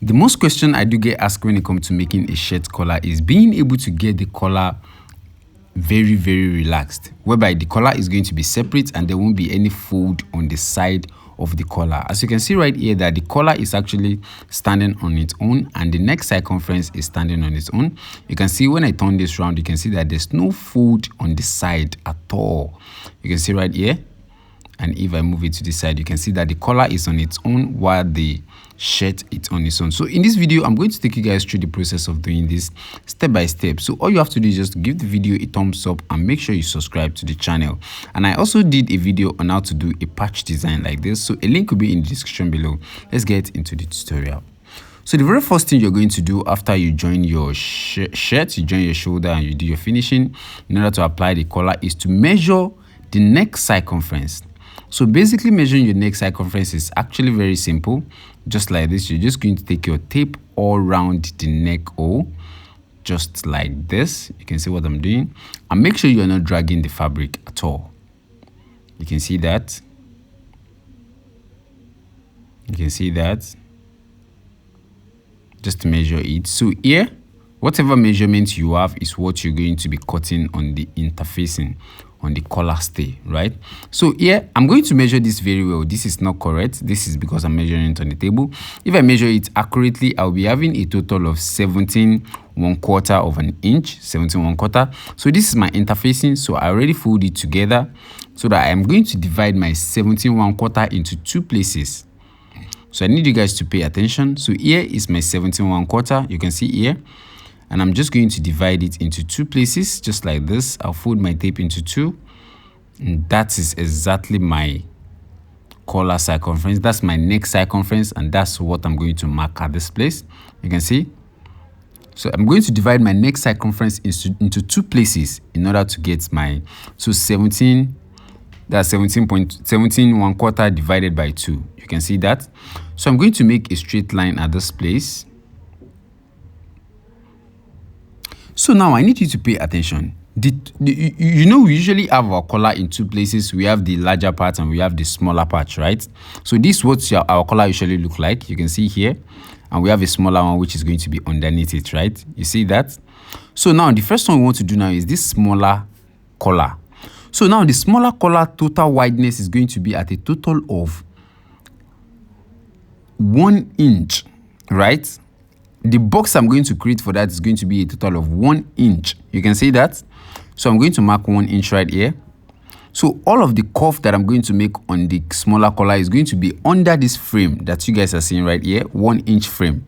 The most question I do get asked when it comes to making a shirt collar is being able to get the collar very, very relaxed, whereby the collar is going to be separate and there won't be any fold on the side of the collar. As you can see right here, that the collar is actually standing on its own and the neck circumference is standing on its own. You can see when I turn this round, you can see that there's no fold on the side at all. You can see right here. And if I move it to this side, you can see that the collar is on its own while the shirt is on its own. So in this video, I'm going to take you guys through the process of doing this step by step. So all you have to do is just give the video a thumbs up and make sure you subscribe to the channel. And I also did a video on how to do a patch design like this. So a link will be in the description below. Let's get into the tutorial. So the very first thing you're going to do after you join your shirt, you join your shoulder and you do your finishing in order to apply the collar is to measure the neck circumference. So basically measuring your neck circumference is actually very simple. Just like this, you're just going to take your tape all around the neck hole, just like this. You can see what I'm doing. And make sure you're not dragging the fabric at all. You can see that. You can see that. Just to measure it. So here, whatever measurement you have is what you're going to be cutting on the interfacing on the collar stay, right? So here I'm going to measure this very well. This is not correct. This is because I'm measuring it on the table. If I measure it accurately, I'll be having a total of 17¼ of an inch, 17¼ So this is my interfacing. So I already fold it together so that I'm going to divide my 17¼ into two places. So I need you guys to pay attention. So here is my 17¼ You can see here. And I'm just going to divide it into two places, just like this. I'll fold my tape into two. And that is exactly my collar circumference. That's my neck circumference. And that's what I'm going to mark at this place. You can see. So I'm going to divide my neck circumference into two places in order to get my, so 17, that's 17¼ divided by 2. You can see that. So I'm going to make a straight line at this place. So now I need you to pay attention. You know, we usually have our collar in two places. We have the larger part and we have the smaller part, right? So this is what our collar usually look like. You can see here. And we have a smaller one which is going to be underneath it, right? You see that? So now the first one we want to do now is this smaller collar. So now the smaller collar total wideness is going to be at a total of 1 inch, right? The box I'm going to create for that is going to be a total of 1 inch. You can see that. So I'm going to mark 1 inch right here. So all of the cuff that I'm going to make on the smaller collar is going to be under this frame that you guys are seeing right here, 1 inch frame.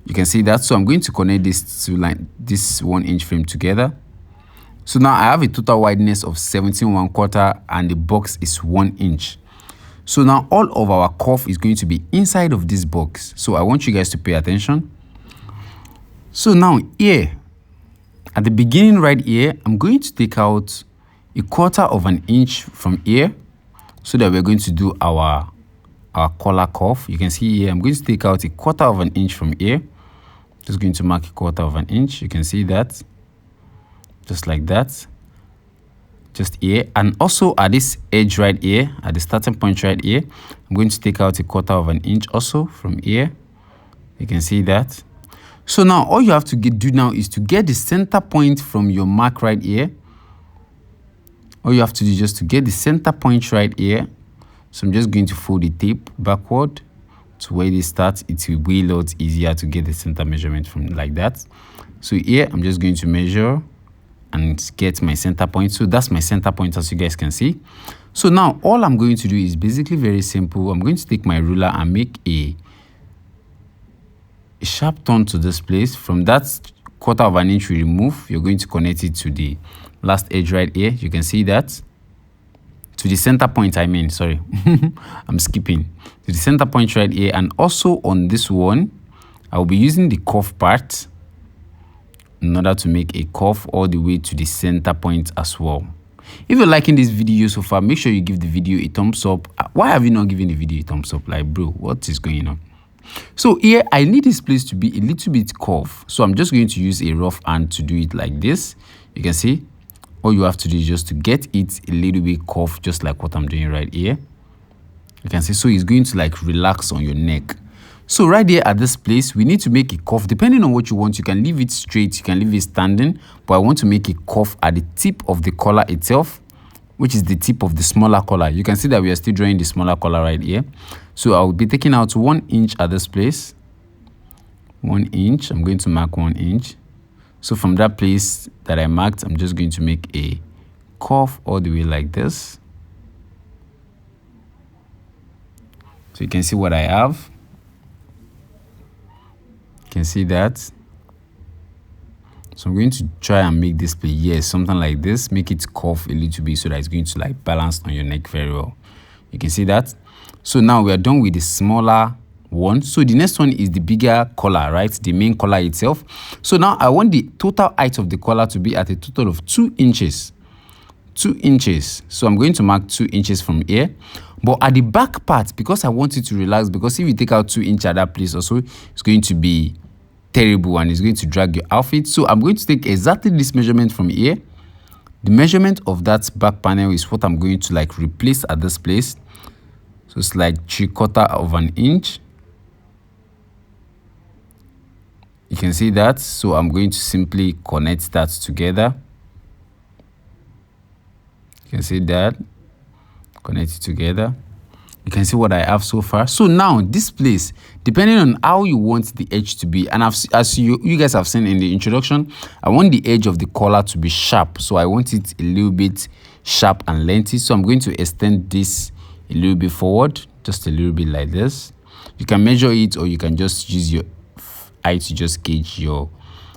You can see that. So I'm going to connect this to this 1 inch frame together. So now I have a total wideness of 17¼ and the box is 1 inch. So now all of our cuff is going to be inside of this box. So I want you guys to pay attention. So now here, at the beginning right here, I'm going to take out 1/4 of an inch from here so that we're going to do our collar cuff. You can see here, I'm going to take out 1/4 of an inch from here. Just going to mark 1/4 of an inch. You can see that. Just like that. Just here, and also at this edge right here, at the starting point right here, I'm going to take out 1/4 of an inch also from here. You can see that. So now all you have to do now is to get the center point from your mark right here. All you have to do is just to get the center point right here. So I'm just going to fold the tape backward to where they start. It will be a lot easier to get the center measurement from like that. So here I'm just going to measure and get my center point. So that's my center point, as you guys can see. So now all I'm going to do is basically very simple. I'm going to take my ruler and make a sharp turn to this place. From that 1/4 of an inch we remove, you're going to connect it to the last edge right here. You can see that. To the center point, I mean, sorry. I'm skipping. To the center point right here. And also on this one, I'll be using the cuff part in order to make a cuff all the way to the center point as well. If you're liking this video so far, make sure you give the video a thumbs up. Why have you not given the video a thumbs up? Like, bro, what is going on? So here I need this place to be a little bit curved. So I'm just going to use a rough hand to do it like this. You can see all you have to do is just to get it a little bit curved, just like what I'm doing right here. You can see, so it's going to like relax on your neck. So right here at this place, we need to make a cuff. Depending on what you want, you can leave it straight, you can leave it standing, but I want to make a cuff at the tip of the collar itself, which is the tip of the smaller collar. You can see that we are still drawing the smaller collar right here. So I will be taking out 1 inch at this place. 1 inch. I'm going to mark 1 inch. So from that place that I marked, I'm just going to make a cuff all the way like this. So you can see what I have. You can see that. So I'm going to try and make this play, yes, something like this. Make it curve a little bit so that it's going to like balance on your neck very well. You can see that. So now we are done with the smaller one. So the next one is the bigger collar, right? The main collar itself. So now I want the total height of the collar to be at a total of 2 inches. 2 inches. So I'm going to mark 2 inches from here. But at the back part, because I want it to relax, because if you take out 2 inches at that place also, it's going to be terrible and it's going to drag your outfit. So I'm going to take exactly this measurement from here. The measurement of that back panel is what I'm going to like replace at this place. So it's like 3/4 of an inch. You can see that. So I'm going to simply connect that together. You can see that. Connect it together. You can see what I have so far. So now this place, depending on how you want the edge to be, and as you guys have seen in the introduction, I want the edge of the collar to be sharp. So I want it a little bit sharp and lengthy. So I'm going to extend this a little bit forward, just a little bit like this. You can measure it, or you can just use your eye to just gauge your.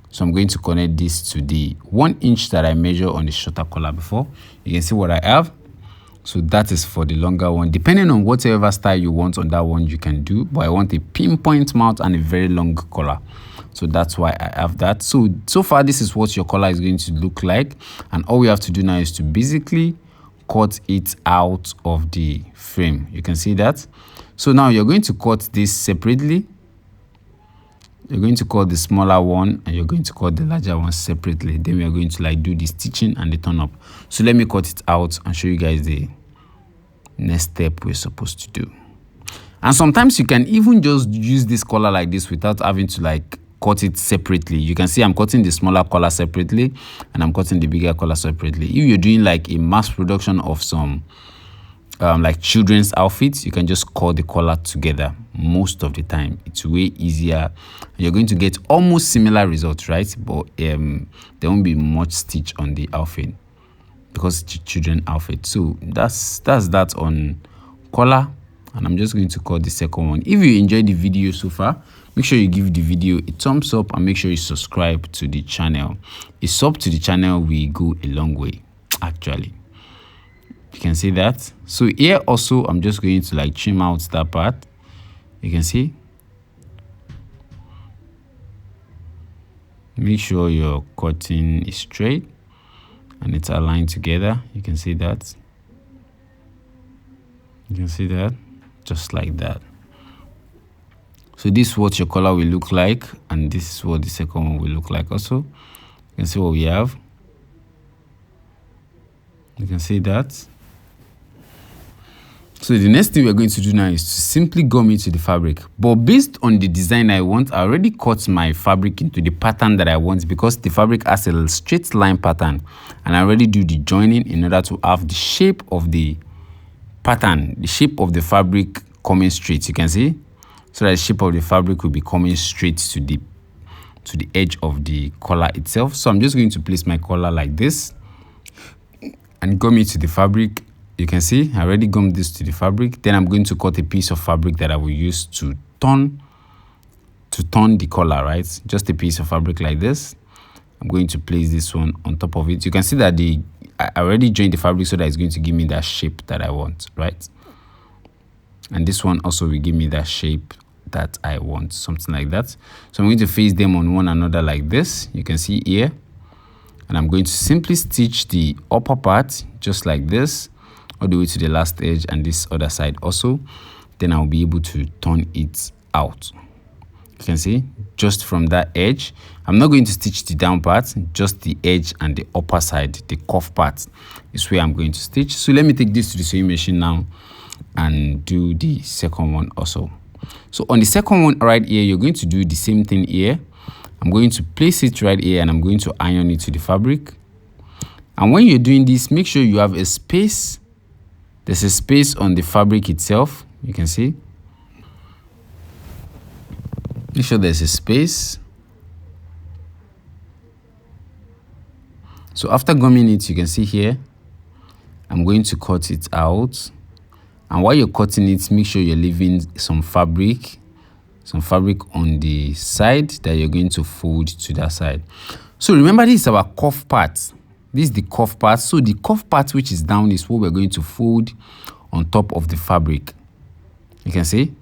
So I'm going to connect this to the 1 inch that I measured on the shorter collar before. You can see what I have. So that is for the longer one. Depending on whatever style you want on that one, you can do. But I want a pinpoint mouth and a very long collar. So that's why I have that. So far, this is what your collar is going to look like. And all we have to do now is to basically cut it out of the frame. You can see that. So now you're going to cut this separately. You're going to cut the smaller one and you're going to cut the larger one separately. Then we are going to like do the stitching and the turn up. So let me cut it out and show you guys the next step we're supposed to do. And sometimes you can even just use this collar like this without having to like cut it separately. You can see I'm cutting the smaller collar separately and I'm cutting the bigger collar separately. If you're doing like a mass production of some like children's outfits, you can just cut the collar together. Most of the time it's way easier. You're going to get almost similar results, right? But there won't be much stitch on the outfit because it's a children outfit. So that's that on collar, and I'm just going to cut the second one. If you enjoyed the video so far, make sure you give the video a thumbs up and make sure you subscribe to the channel. A sub to the channel will go a long way, actually. You can see that. So here also I'm just going to like trim out that part. You can see. Make sure your cutting is straight and it's aligned together. You can see that. You can see that, just like that. So this is what your collar will look like, and this is what the second one will look like also. You can see what we have. You can see that. So the next thing we're going to do now is to simply gum into the fabric. But based on the design I want, I already cut my fabric into the pattern that I want, because the fabric has a straight line pattern. And I already do the joining in order to have the shape of the pattern, the shape of the fabric coming straight. You can see? So that the shape of the fabric will be coming straight to the edge of the collar itself. So I'm just going to place my collar like this and gum it to the fabric. You can see I already gummed this to the fabric. Then I'm going to cut a piece of fabric that I will use to turn the collar, right? Just a piece of fabric like this. I'm going to place this one on top of it. You can see that I already joined the fabric so that it's going to give me that shape that I want, right? And this one also will give me that shape that I want, something like that. So I'm going to face them on one another like this. You can see here. And I'm going to simply stitch the upper part just like this, all the way to the last edge, and this other side also. Then I'll be able to turn it out. You can see just from that edge. I'm not going to stitch the down part, just the edge and the upper side, the cuff part is where I'm going to stitch. So let me take this to the sewing machine now and do the second one also. So on the second one right here, you're going to do the same thing here. I'm going to place it right here and I'm going to iron it to the fabric. And when you're doing this, make sure you have a space. There's a space on the fabric itself. You can see. Make sure there's a space. So after gumming it, you can see here, I'm going to cut it out. And while you're cutting it, make sure you're leaving some fabric on the side that you're going to fold to that side. So remember, this is our cuff part. This is the cuff part. So the cuff part which is down is what we're going to fold on top of the fabric. You can see.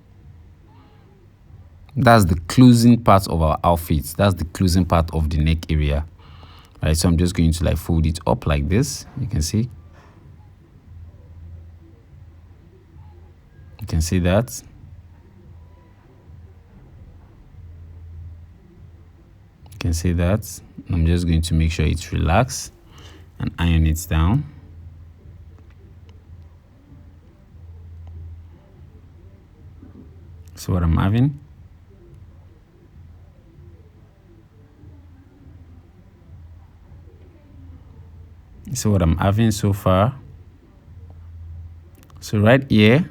That's the closing part of our outfit. That's the closing part of the neck area. All right, so I'm just going to like fold it up like this. You can see. You can see that. You can see that. I'm just going to make sure it's relaxed and iron it down. So what I'm having. So what I'm having so far. So right here,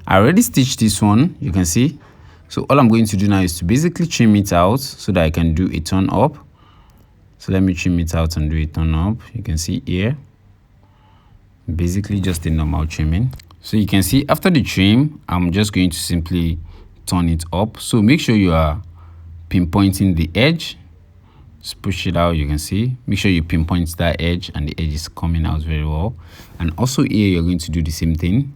I already stitched this one, you can see. So all I'm going to do now is to basically trim it out so that I can do a turn up. So let me trim it out and do a turn up. You can see here, basically just a normal trimming. So you can see after the trim, I'm just going to simply turn it up. So make sure you are pinpointing the edge. Just push it out, you can see. Make sure you pinpoint that edge and the edge is coming out very well. And also here, you're going to do the same thing.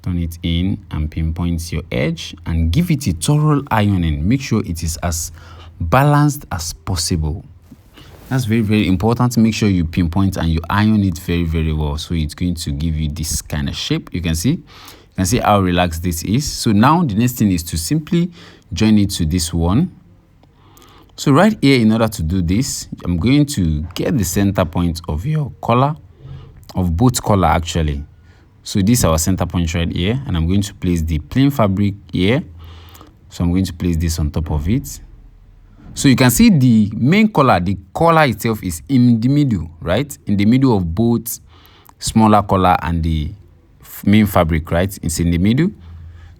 Turn it in and pinpoint your edge and give it a thorough ironing. Make sure it is as balanced as possible. That's very, very important to make sure you pinpoint and you iron it very, very well. So it's going to give you this kind of shape. You can see how relaxed this is. So now the next thing is to simply join it to this one. So right here, in order to do this, I'm going to get the center point of your collar, of both collar actually. So this is our center point right here, and I'm going to place the plain fabric here. So I'm going to place this on top of it. So you can see the main collar, the collar itself is in the middle, right? In the middle of both smaller collar and the main fabric, right? It's in the middle.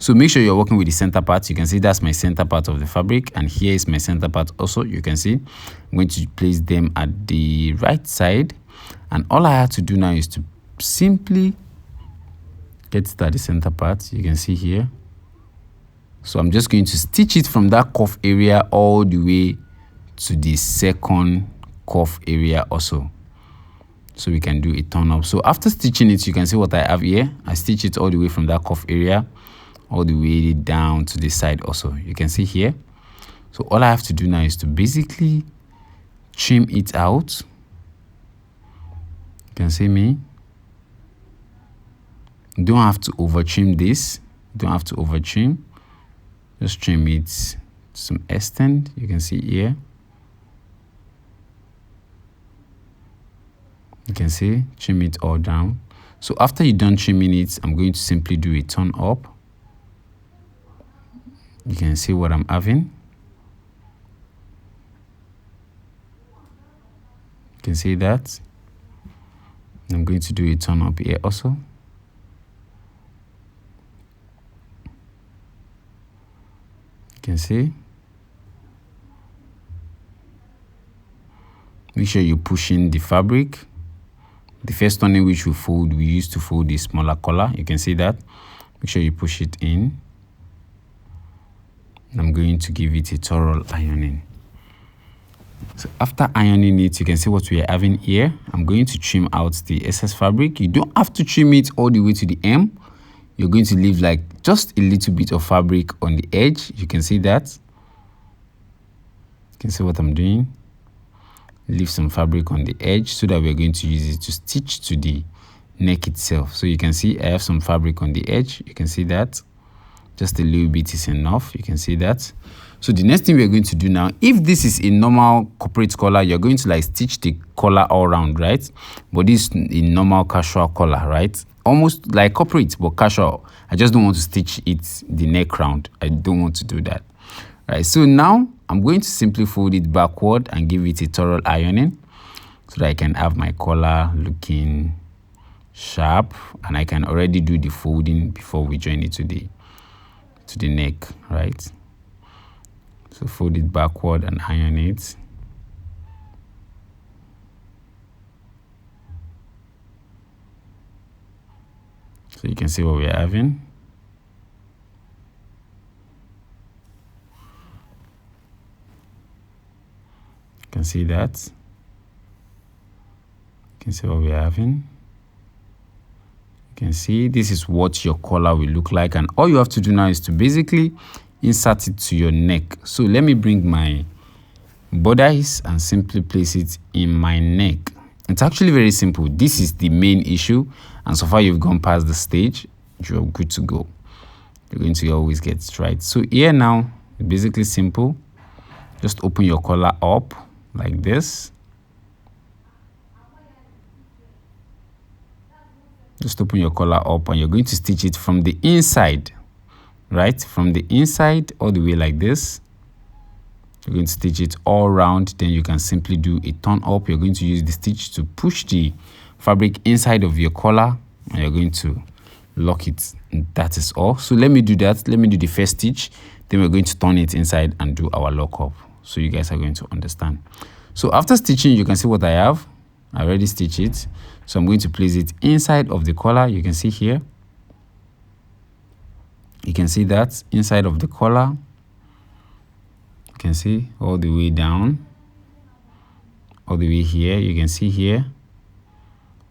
So make sure you're working with the center part. You can see that's my center part of the fabric, and here is my center part also. You can see I'm going to place them at the right side, and all I have to do now is to simply get it at the center part. You can see here. So I'm just going to stitch it from that cuff area all the way to the second cuff area also, so we can do a turn up. So after stitching it, you can see what I have here. I stitch it all the way from that cuff area all the way down to the side also. You can see here. So all I have to do now is to basically trim it out. You can see me. You don't have to over trim this. You don't have to over trim. Just trim it to some extent. You can see here. You can see, trim it all down. So after you're done trimming it, I'm going to simply do a turn up. You can see what I'm having. You can see that. I'm going to do a turn up here also. You can see. Make sure you push in the fabric. The first one in which we used to fold the smaller collar. You can see that. Make sure you push it in. I'm going to give it a thorough ironing. So after ironing it, you can see what we are having here. I'm going to trim out the excess fabric. You don't have to trim it all the way to the hem. You're going to leave like just a little bit of fabric on the edge. You can see that. You can see what I'm doing. Leave some fabric on the edge so that we're going to use it to stitch to the neck itself. So you can see I have some fabric on the edge. You can see that. Just a little bit is enough. You can see that. So the next thing we're going to do now, if this is a normal corporate collar, you're going to like stitch the collar all around, right? But this is a normal casual collar, right? almost like corporate but casual. I just don't want to stitch it the neck round. I don't want to do that. Right, so now I'm going to simply fold it backward and give it a thorough ironing so that I can have my collar looking sharp, and I can already do the folding before we join it to the neck, right? So fold it backward and iron it. So you can see what we're having. You can see that. You can see what we're having. You can see this is what your collar will look like, and all you have to do now is to basically insert it to your neck. So let me bring my bodice and simply place it in my neck. It's actually very simple. This is the main issue, and so far you've gone past the stage, you're good to go. You're going to always get it right. So here now, it's basically simple. Just open your collar up like this. Just open your collar up, and you're going to stitch it from the inside, right? From the inside all the way like this. You're going to stitch it all around. Then you can simply do a turn up. You're going to use the stitch to push the fabric inside of your collar, and you're going to lock it. And that is all. So let me do that. Let me do the first stitch. Then we're going to turn it inside and do our lock up, so you guys are going to understand. So after stitching, you can see what I have. I already stitched it. So I'm going to place it inside of the collar. You can see here. You can see that inside of the collar. You can see all the way down, all the way here. You can see here.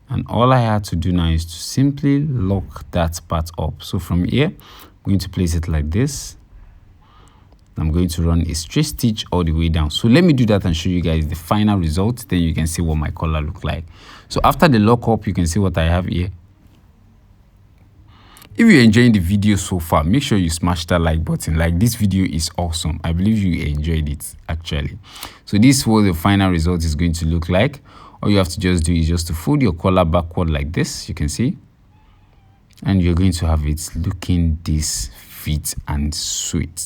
And all I had to do now is to simply lock that part up. So from here, I'm going to place it like this. I'm going to run a straight stitch all the way down. So let me do that and show you guys the final result. Then you can see what my collar look like. So after the lock up, you can see what I have here. If you're enjoying the video so far, make sure you smash that like button. Like, this video is awesome. I believe you enjoyed it actually. So this is what the final result is going to look like. All you have to just do is just to fold your collar backward like this. You can see, and you're going to have it looking this fit and sweet.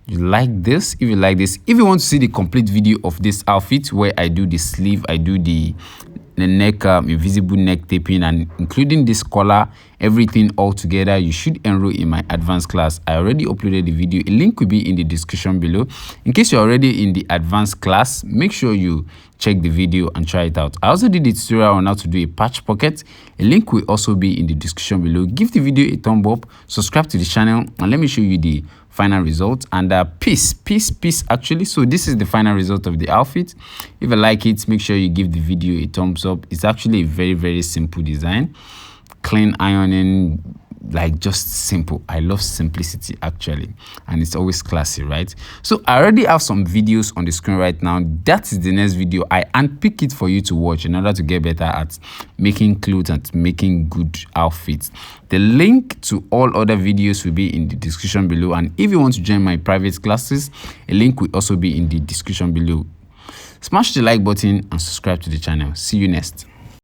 You like this? If you like this, if you want to see the complete video of this outfit where I do the sleeve, I do the neck, invisible neck taping, and including this collar, everything all together, you should enroll in my advanced class. I already uploaded the video. A link will be in the description below. In case you're already in the advanced class, make sure you check the video and try it out. I also did a tutorial on how to do a patch pocket. A link will also be in the description below. Give the video a thumb up, subscribe to the channel, and let me show you the final result. And peace actually. So this is the final result of the outfit. If you like it, make sure you give the video a thumbs up. It's actually a very simple design. Clean ironing, like just simple. I love simplicity actually, and it's always classy, right? So I already have some videos on the screen right now. That is the next video. I handpick it for you to watch in order to get better at making clothes and making good outfits. The link to all other videos will be in the description below, and if you want to join my private classes, a link will also be in the description below. Smash the like button and subscribe to the channel. See you next.